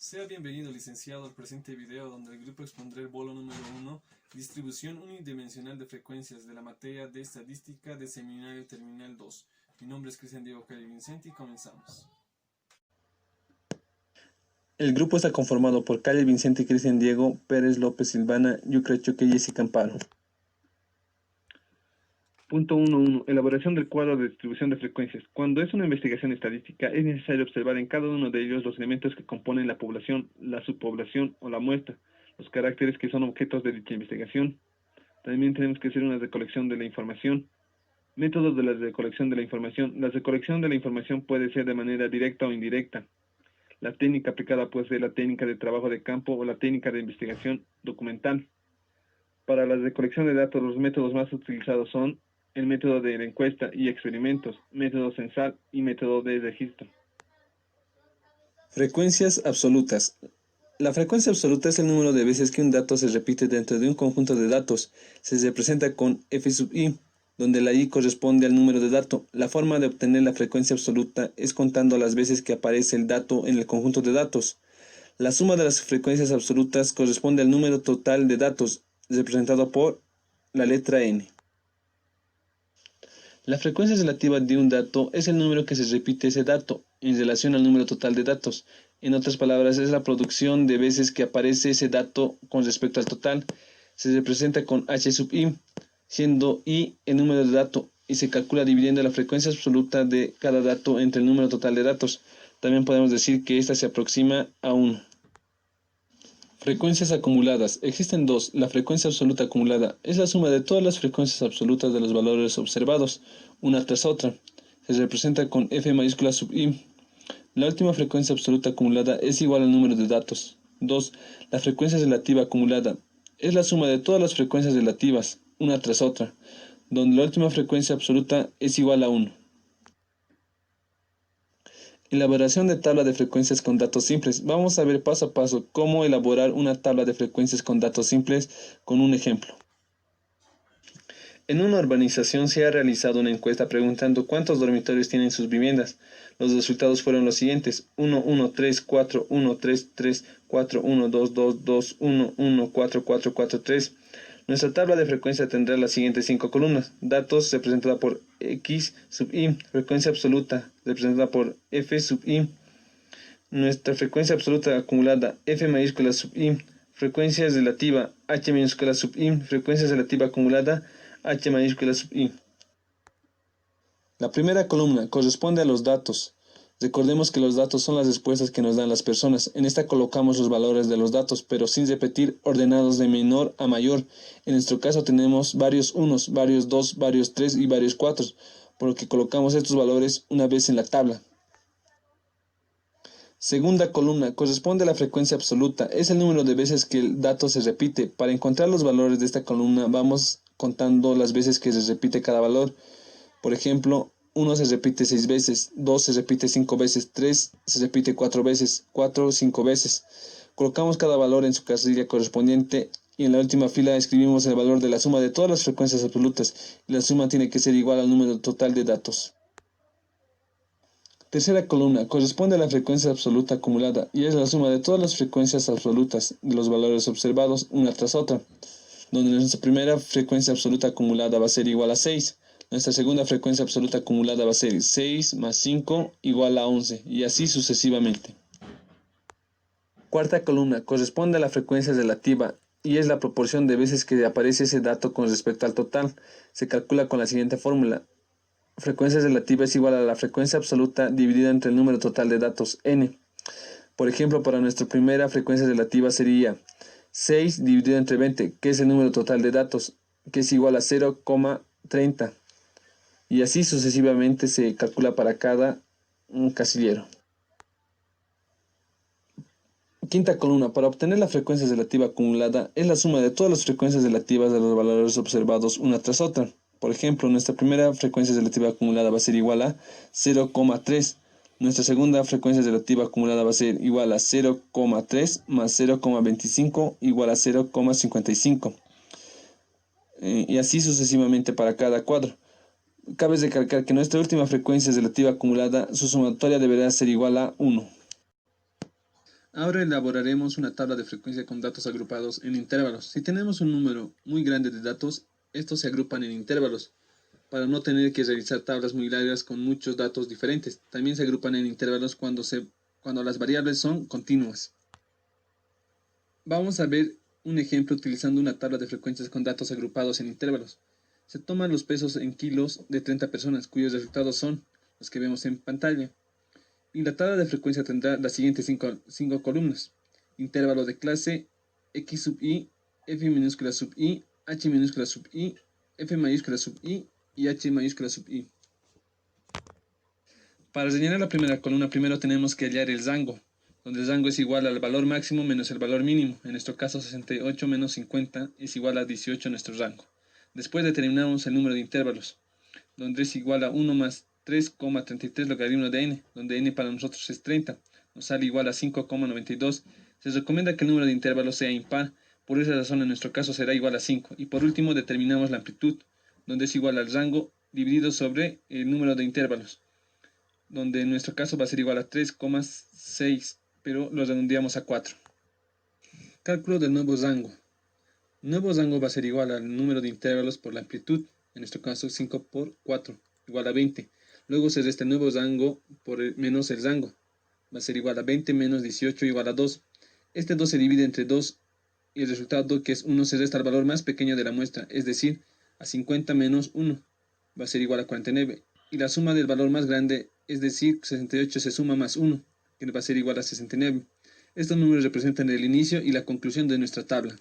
Sea bienvenido, licenciado, al presente video donde el grupo expondrá el bolo número 1, distribución unidimensional de frecuencias de la materia de estadística de seminario terminal 2. Mi nombre es Cristian Diego Cali Vincenti y comenzamos. El grupo está conformado por Cali Vincenti, Cristian Diego, Pérez López Silvana, Yucra Choque y Jessica Amparo. Punto 1.1. Elaboración del cuadro de distribución de frecuencias. Cuando es una investigación estadística, es necesario observar en cada uno de ellos los elementos que componen la población, la subpoblación o la muestra, los caracteres que son objetos de dicha investigación. También tenemos que hacer una recolección de la información. Métodos de la recolección de la información. La recolección de la información puede ser de manera directa o indirecta. La técnica aplicada puede ser la técnica de trabajo de campo o la técnica de investigación documental. Para la recolección de datos, los métodos más utilizados son el método de la encuesta y experimentos, método censal y método de registro. Frecuencias absolutas. La frecuencia absoluta es el número de veces que un dato se repite dentro de un conjunto de datos. Se representa con f sub i, donde la i corresponde al número de dato. La forma de obtener la frecuencia absoluta es contando las veces que aparece el dato en el conjunto de datos. La suma de las frecuencias absolutas corresponde al número total de datos, representado por la letra n. La frecuencia relativa de un dato es el número que se repite ese dato en relación al número total de datos. En otras palabras, es la producción de veces que aparece ese dato con respecto al total. Se representa con h sub i, siendo i el número de dato, y se calcula dividiendo la frecuencia absoluta de cada dato entre el número total de datos. También podemos decir que esta se aproxima a 1. Frecuencias acumuladas. Existen dos. La frecuencia absoluta acumulada es la suma de todas las frecuencias absolutas de los valores observados, una tras otra. Se representa con f mayúscula sub i. La última frecuencia absoluta acumulada es igual al número de datos. 2. La frecuencia relativa acumulada es la suma de todas las frecuencias relativas, una tras otra, donde la última frecuencia absoluta es igual a 1. Elaboración de tabla de frecuencias con datos simples. Vamos a ver paso a paso cómo elaborar una tabla de frecuencias con datos simples con un ejemplo. En una urbanización se ha realizado una encuesta preguntando cuántos dormitorios tienen sus viviendas. Los resultados fueron los siguientes: 1, 1, 3, 4, 1, 3, 3, 4, 1, 2, 2, 2, 1, 1, 4, 4, 4, 3. Nuestra tabla de frecuencia tendrá las siguientes 5 columnas. Datos representada por x sub i, frecuencia absoluta representada por f sub i, nuestra frecuencia absoluta acumulada f mayúscula sub i, frecuencia relativa h minúscula sub i, frecuencia relativa acumulada h mayúscula sub i. La primera columna corresponde a los datos. Recordemos que los datos son las respuestas que nos dan las personas. En esta colocamos los valores de los datos, pero sin repetir, ordenados de menor a mayor. En nuestro caso tenemos varios unos, varios 2, varios 3 y varios 4, por lo que colocamos estos valores una vez en la tabla. Segunda columna corresponde a la frecuencia absoluta. Es el número de veces que el dato se repite. Para encontrar los valores de esta columna vamos contando las veces que se repite cada valor. Por ejemplo, 1 se repite 6 veces, 2 se repite 5 veces, 3 se repite 4 veces, 4 5 veces. Colocamos cada valor en su casilla correspondiente y en la última fila escribimos el valor de la suma de todas las frecuencias absolutas, y la suma tiene que ser igual al número total de datos. Tercera columna corresponde a la frecuencia absoluta acumulada y es la suma de todas las frecuencias absolutas de los valores observados una tras otra, donde nuestra primera frecuencia absoluta acumulada va a ser igual a 6. Nuestra segunda frecuencia absoluta acumulada va a ser 6 más 5 igual a 11, y así sucesivamente. Cuarta columna corresponde a la frecuencia relativa y es la proporción de veces que aparece ese dato con respecto al total. Se calcula con la siguiente fórmula. Frecuencia relativa es igual a la frecuencia absoluta dividida entre el número total de datos, n. Por ejemplo, para nuestra primera frecuencia relativa sería 6 dividido entre 20, que es el número total de datos, que es igual a 0,30. Y así sucesivamente se calcula para cada casillero. Quinta columna. Para obtener la frecuencia relativa acumulada es la suma de todas las frecuencias relativas de los valores observados una tras otra. Por ejemplo, nuestra primera frecuencia relativa acumulada va a ser igual a 0,3. Nuestra segunda frecuencia relativa acumulada va a ser igual a 0,3 más 0,25 igual a 0,55. Y así sucesivamente para cada cuadro. Cabe recalcar que nuestra última frecuencia relativa acumulada, su sumatoria deberá ser igual a 1. Ahora elaboraremos una tabla de frecuencia con datos agrupados en intervalos. Si tenemos un número muy grande de datos, estos se agrupan en intervalos, para no tener que realizar tablas muy largas con muchos datos diferentes. También se agrupan en intervalos cuando las variables son continuas. Vamos a ver un ejemplo utilizando una tabla de frecuencias con datos agrupados en intervalos. Se toman los pesos en kilos de 30 personas, cuyos resultados son los que vemos en pantalla. Y la tabla de frecuencia tendrá las siguientes cinco columnas. Intervalo de clase, x sub i, f minúscula sub i, h minúscula sub i, f mayúscula sub i y h mayúscula sub i. Para rellenar la primera columna, primero tenemos que hallar el rango, donde el rango es igual al valor máximo menos el valor mínimo. En nuestro caso, 68 menos 50 es igual a 18 en nuestro rango. Después determinamos el número de intervalos, donde es igual a 1 más 3,33 logaritmo de n, donde n para nosotros es 30, nos sale igual a 5,92. Se recomienda que el número de intervalos sea impar, por esa razón en nuestro caso será igual a 5. Y por último determinamos la amplitud, donde es igual al rango dividido sobre el número de intervalos, donde en nuestro caso va a ser igual a 3,6, pero lo redondeamos a 4. Cálculo del nuevo rango. El nuevo rango va a ser igual al número de intervalos por la amplitud, en nuestro caso 5 por 4, igual a 20. Luego se resta el nuevo rango menos el rango. Va a ser igual a 20 menos 18 igual a 2. Este 2 se divide entre 2 y el resultado, que es 1, se resta al valor más pequeño de la muestra, es decir, a 50 menos 1. Va a ser igual a 49. Y la suma del valor más grande, es decir, 68 se suma más 1, que va a ser igual a 69. Estos números representan el inicio y la conclusión de nuestra tabla.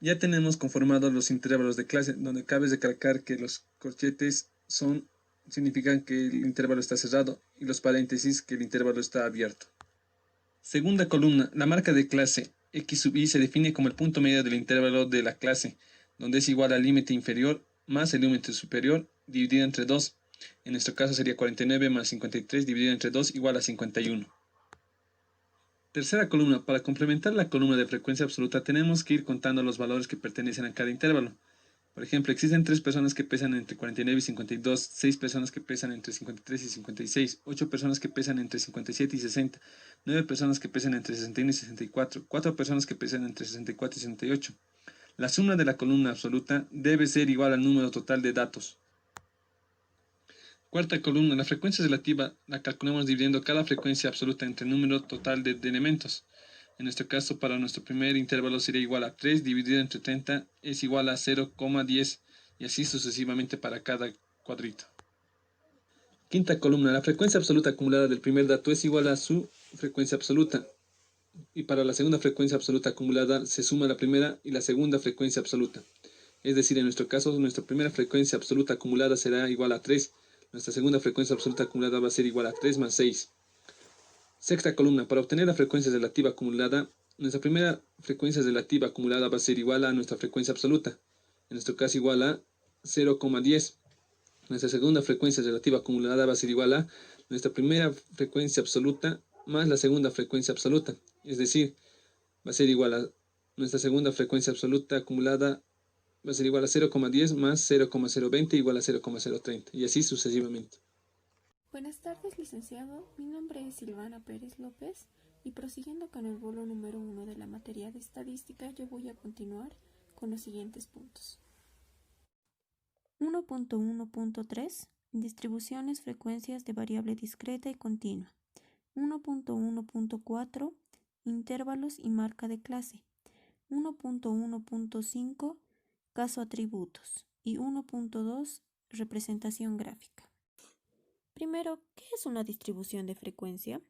Ya tenemos conformados los intervalos de clase, donde cabe recalcar que los corchetes significan que el intervalo está cerrado y los paréntesis que el intervalo está abierto. Segunda columna, la marca de clase x sub i se define como el punto medio del intervalo de la clase, donde es igual al límite inferior más el límite superior dividido entre 2. En nuestro caso sería 49 más 53 dividido entre 2 igual a 51. Tercera columna, para complementar la columna de frecuencia absoluta tenemos que ir contando los valores que pertenecen a cada intervalo. Por ejemplo, existen 3 personas que pesan entre 49 y 52, 6 personas que pesan entre 53 y 56, 8 personas que pesan entre 57 y 60, 9 personas que pesan entre 61 y 64, 4 personas que pesan entre 64 y 68. La suma de la columna absoluta debe ser igual al número total de datos. Cuarta columna, la frecuencia relativa la calculamos dividiendo cada frecuencia absoluta entre el número total de elementos. En nuestro caso, para nuestro primer intervalo sería igual a 3 dividido entre 30 es igual a 0,10 y así sucesivamente para cada cuadrito. Quinta columna, la frecuencia absoluta acumulada del primer dato es igual a su frecuencia absoluta. Y para la segunda frecuencia absoluta acumulada se suma la primera y la segunda frecuencia absoluta. Es decir, en nuestro caso, nuestra primera frecuencia absoluta acumulada será igual a 3. Nuestra segunda frecuencia absoluta acumulada va a ser igual a 3 más 6. Sexta columna, para obtener la frecuencia relativa acumulada, nuestra primera frecuencia relativa acumulada va a ser igual a nuestra frecuencia absoluta. En nuestro caso igual a 0,10. Nuestra segunda frecuencia relativa acumulada va a ser igual a nuestra primera frecuencia absoluta más la segunda frecuencia absoluta. Es decir, va a ser igual a nuestra segunda frecuencia absoluta acumulada va a ser igual a 0,10 más 0,020 igual a 0,030 y así sucesivamente. Buenas tardes, licenciado. Mi nombre es Silvana Pérez López y prosiguiendo con el bolo número 1 de la materia de estadística, yo voy a continuar con los siguientes puntos. 1.1.3 Distribuciones, frecuencias de variable discreta y continua. 1.1.4 Intervalos y marca de clase. 1.1.5 Caso atributos y 1.2 Representación gráfica. Primero, ¿qué es una distribución de frecuencia?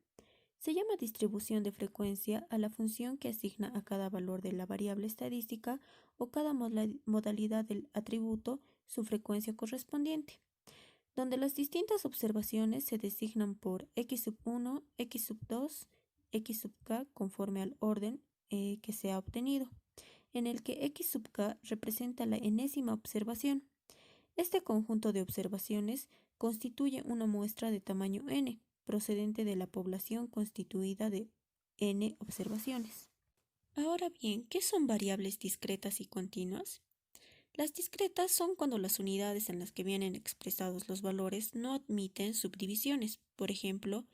Se llama distribución de frecuencia a la función que asigna a cada valor de la variable estadística o cada modalidad del atributo su frecuencia correspondiente, donde las distintas observaciones se designan por x sub 1, x sub 2, x sub k conforme al orden que se ha obtenido, en el que x sub k representa la enésima observación. Este conjunto de observaciones constituye una muestra de tamaño n, procedente de la población constituida de n observaciones. Ahora bien, ¿qué son variables discretas y continuas? Las discretas son cuando las unidades en las que vienen expresados los valores no admiten subdivisiones, por ejemplo,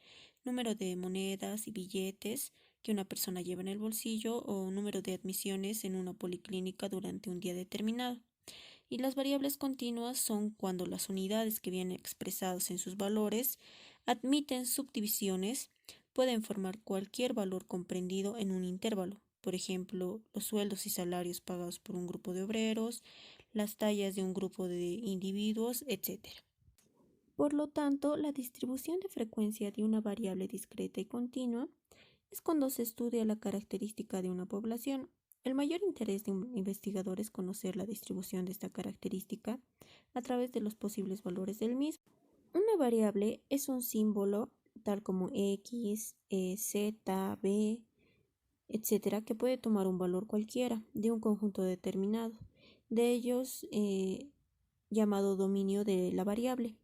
número de monedas y billetes que una persona lleva en el bolsillo o número de admisiones en una policlínica durante un día determinado. Y las variables continuas son cuando las unidades que vienen expresadas en sus valores admiten subdivisiones, pueden formar cualquier valor comprendido en un intervalo. Por ejemplo, los sueldos y salarios pagados por un grupo de obreros, las tallas de un grupo de individuos, etc. Por lo tanto, la distribución de frecuencia de una variable discreta y continua es cuando se estudia la característica de una población. El mayor interés de un investigador es conocer la distribución de esta característica a través de los posibles valores del mismo. Una variable es un símbolo tal como X, Z, B, etcétera, que puede tomar un valor cualquiera de un conjunto determinado, de ellos llamado dominio de la variable.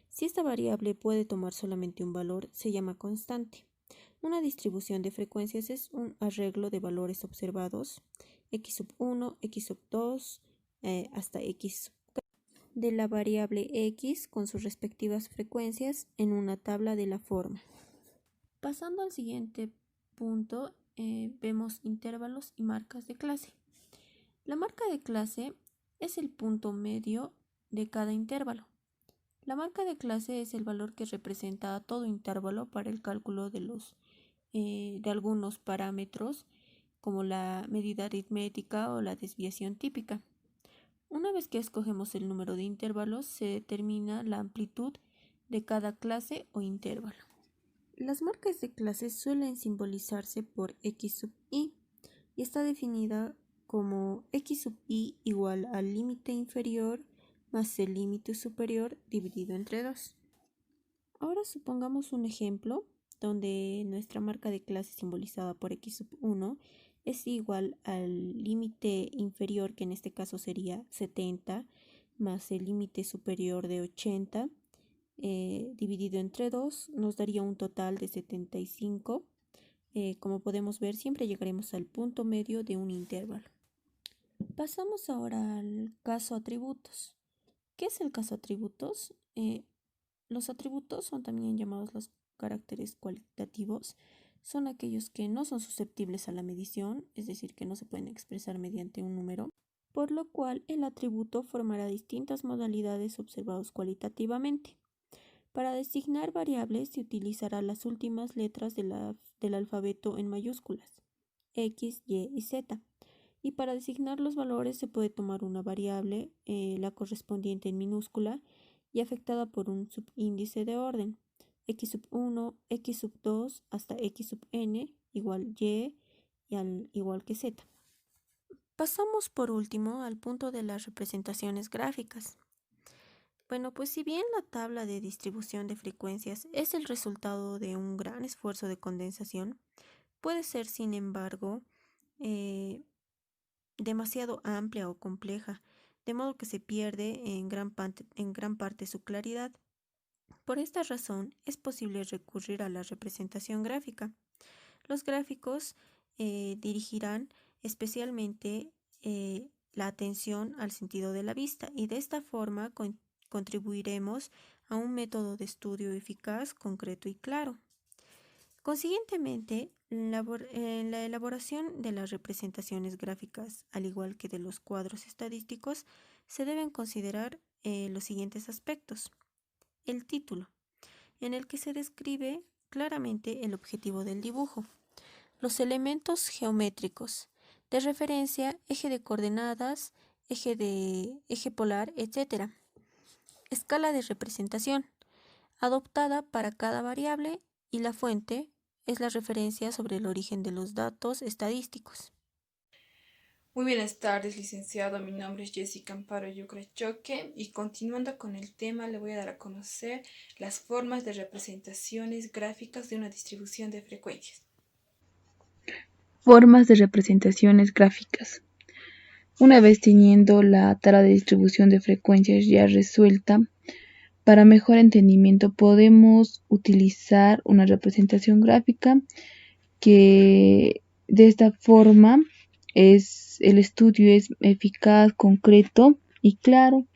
Si esta variable puede tomar solamente un valor, se llama constante. Una distribución de frecuencias es un arreglo de valores observados, x sub 1, x sub 2, hasta x sub k, de la variable x con sus respectivas frecuencias en una tabla de la forma. Pasando al siguiente punto, vemos intervalos y marcas de clase. La marca de clase es el punto medio de cada intervalo. La marca de clase es el valor que representa a todo intervalo para el cálculo de algunos parámetros como la medida aritmética o la desviación típica. Una vez que escogemos el número de intervalos, se determina la amplitud de cada clase o intervalo. Las marcas de clase suelen simbolizarse por x sub i y está definida como x sub i igual al límite inferior más el límite superior dividido entre 2. Ahora supongamos un ejemplo donde nuestra marca de clase simbolizada por x sub 1 es igual al límite inferior, que en este caso sería 70, más el límite superior de 80, dividido entre 2, nos daría un total de 75. Como podemos ver, siempre llegaremos al punto medio de un intervalo. Pasamos ahora al caso atributos. ¿Qué es el caso atributos? Los atributos son también llamados los caracteres cualitativos. Son aquellos que no son susceptibles a la medición, es decir, que no se pueden expresar mediante un número, por lo cual el atributo formará distintas modalidades observados cualitativamente. Para designar variables se utilizará las últimas letras del alfabeto en mayúsculas, X, Y y Z. Y para designar los valores se puede tomar una variable, la correspondiente en minúscula, y afectada por un subíndice de orden, x sub 1, x sub 2 hasta x sub n igual y igual que z. Pasamos por último al punto de las representaciones gráficas. Bueno, pues si bien la tabla de distribución de frecuencias es el resultado de un gran esfuerzo de condensación, puede ser, sin embargo, demasiado amplia o compleja, de modo que se pierde en gran parte su claridad. Por esta razón, es posible recurrir a la representación gráfica. Los gráficos dirigirán especialmente la atención al sentido de la vista, y de esta forma contribuiremos a un método de estudio eficaz, concreto y claro. Consiguientemente, en la elaboración de las representaciones gráficas, al igual que de los cuadros estadísticos, se deben considerar los siguientes aspectos. El título, en el que se describe claramente el objetivo del dibujo. Los elementos geométricos, de referencia, eje de coordenadas, eje polar, etc. Escala de representación, adoptada para cada variable, y la fuente es la referencia sobre el origen de los datos estadísticos. Muy buenas tardes, licenciado. Mi nombre es Jessica Amparo Yucrechoque y continuando con el tema le voy a dar a conocer las formas de representaciones gráficas de una distribución de frecuencias. Formas de representaciones gráficas. Una vez teniendo la tabla de distribución de frecuencias ya resuelta, para mejor entendimiento podemos utilizar una representación gráfica que de esta forma el estudio es eficaz, concreto y claro.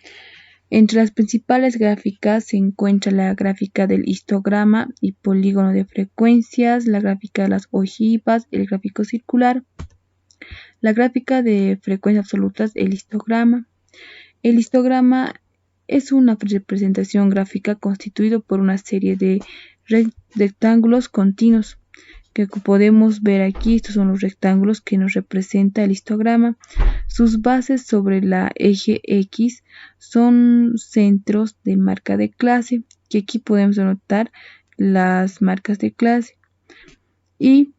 Entre las principales gráficas se encuentra la gráfica del histograma y polígono de frecuencias, la gráfica de las ojivas, el gráfico circular, la gráfica de frecuencias absolutas, el histograma. El histograma es una representación gráfica constituido por una serie de rectángulos continuos que podemos ver aquí. Estos son los rectángulos que nos representa el histograma. Sus bases sobre la eje X son centros de marca de clase, que aquí podemos anotar las marcas de clase. Y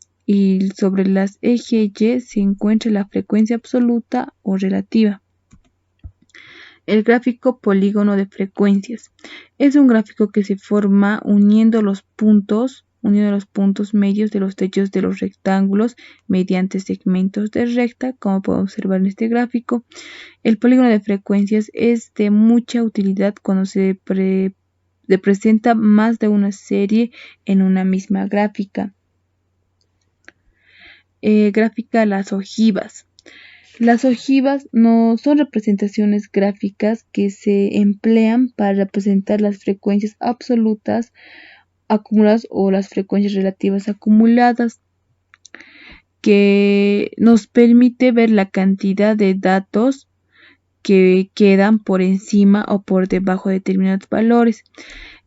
sobre las eje Y se encuentra la frecuencia absoluta o relativa. El gráfico polígono de frecuencias es un gráfico que se forma uniendo los puntos medios de los techos de los rectángulos mediante segmentos de recta, como podemos observar en este gráfico. El polígono de frecuencias es de mucha utilidad cuando se presenta más de una serie en una misma gráfica. Gráfica de las ojivas. Las ojivas no son representaciones gráficas que se emplean para representar las frecuencias absolutas acumuladas o las frecuencias relativas acumuladas, que nos permite ver la cantidad de datos que quedan por encima o por debajo de determinados valores.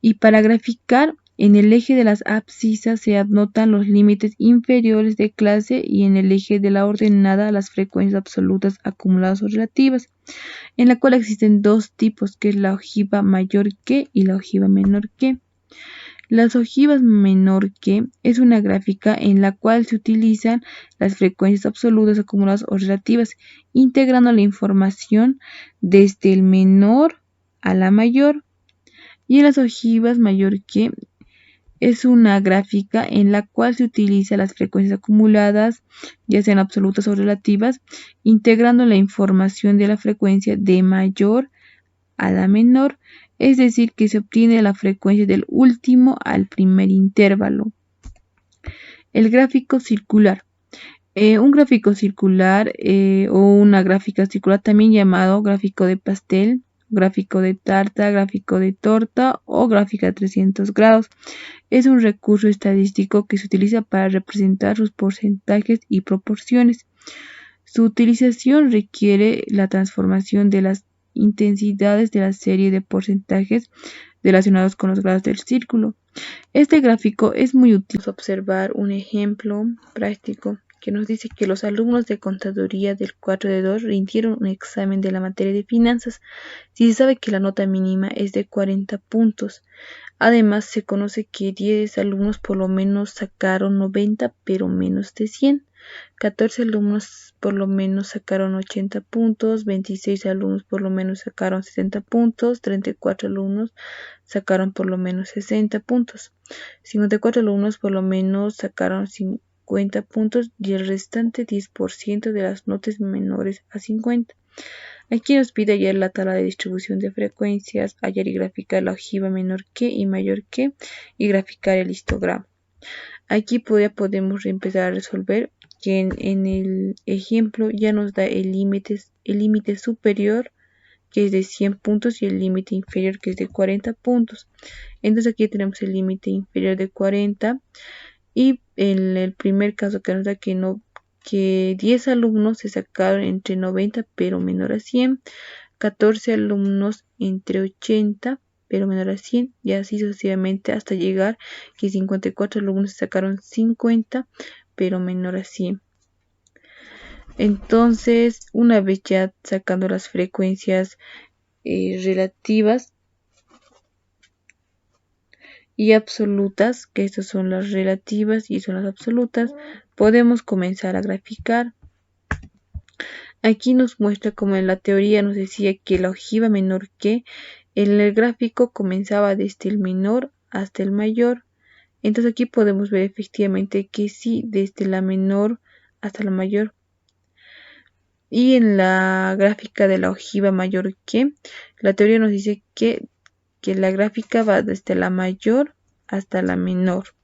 Y para graficar, en el eje de las abscisas se anotan los límites inferiores de clase y en el eje de la ordenada las frecuencias absolutas acumuladas o relativas, en la cual existen dos tipos, que es la ojiva mayor que y la ojiva menor que. Las ojivas menor que es una gráfica en la cual se utilizan las frecuencias absolutas acumuladas o relativas, integrando la información desde el menor a la mayor. Y en las ojivas mayor que es una gráfica en la cual se utiliza las frecuencias acumuladas, ya sean absolutas o relativas, integrando la información de la frecuencia de mayor a la menor, es decir, que se obtiene la frecuencia del último al primer intervalo. El gráfico circular. Un gráfico circular o una gráfica circular, también llamado gráfico de pastel, gráfico de tarta, gráfico de torta o gráfica de 300 grados. Es un recurso estadístico que se utiliza para representar sus porcentajes y proporciones. Su utilización requiere la transformación de las intensidades de la serie de porcentajes relacionados con los grados del círculo. Este gráfico es muy útil. Vamos a observar un ejemplo práctico que nos dice que los alumnos de contaduría del 4 de 2 rindieron un examen de la materia de finanzas. Si se sabe que la nota mínima es de 40 puntos. Además, se conoce que 10 alumnos por lo menos sacaron 90, pero menos de 100. 14 alumnos por lo menos sacaron 80 puntos, 26 alumnos por lo menos sacaron 60 puntos, 34 alumnos sacaron por lo menos 60 puntos, 54 alumnos por lo menos sacaron 50 puntos y el restante 10% de las notas menores a 50. Aquí nos pide hallar la tabla de distribución de frecuencias, hallar y graficar la ojiva menor que y mayor que y graficar el histograma. Aquí ya podemos empezar a resolver que en el ejemplo ya nos da el límite superior, que es de 100 puntos, y el límite inferior, que es de 40 puntos. Entonces aquí tenemos el límite inferior de 40 y en el primer caso que nos da que 10 alumnos se sacaron entre 90 pero menor a 100, 14 alumnos entre 80 pero menor a 100 y así sucesivamente hasta llegar que 54 alumnos se sacaron 50 pero menor a 100. Entonces, una vez ya sacando las frecuencias relativas y absolutas, que estas son las relativas y son las absolutas, podemos comenzar a graficar. Aquí nos muestra como en la teoría nos decía que la ojiva menor que en el gráfico comenzaba desde el menor hasta el mayor. Entonces aquí podemos ver efectivamente que sí, desde la menor hasta la mayor. Y en la gráfica de la ojiva mayor que, la teoría nos dice que la gráfica va desde la mayor hasta la menor.